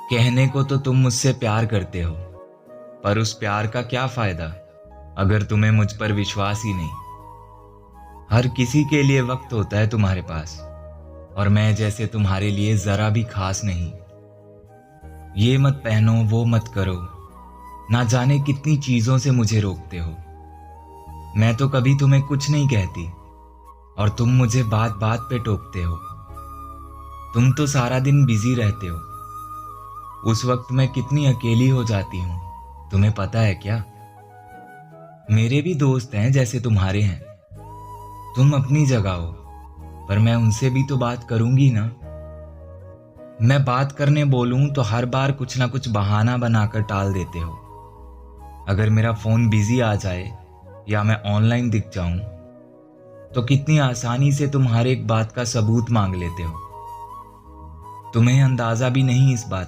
कहने को तो तुम मुझसे प्यार करते हो, पर उस प्यार का क्या फायदा अगर तुम्हें मुझ पर विश्वास ही नहीं। हर किसी के लिए वक्त होता है तुम्हारे पास, और मैं जैसे तुम्हारे लिए जरा भी खास नहीं। ये मत पहनो, वो मत करो, ना जाने कितनी चीजों से मुझे रोकते हो। मैं तो कभी तुम्हें कुछ नहीं कहती, और तुम मुझे बात बात पे टोकते हो। तुम तो सारा दिन बिजी रहते हो। उस वक्त मैं कितनी अकेली हो जाती हूँ, तुम्हें पता है क्या? मेरे भी दोस्त हैं जैसे तुम्हारे हैं। तुम अपनी जगह हो, पर मैं उनसे भी तो बात करूंगी ना। मैं बात करने बोलूं तो हर बार कुछ ना कुछ बहाना बनाकर टाल देते हो। अगर मेरा फोन बिजी आ जाए या मैं ऑनलाइन दिख जाऊं तो कितनी आसानी से तुम हर एक बात का सबूत मांग लेते हो। तुम्हें अंदाजा भी नहीं इस बात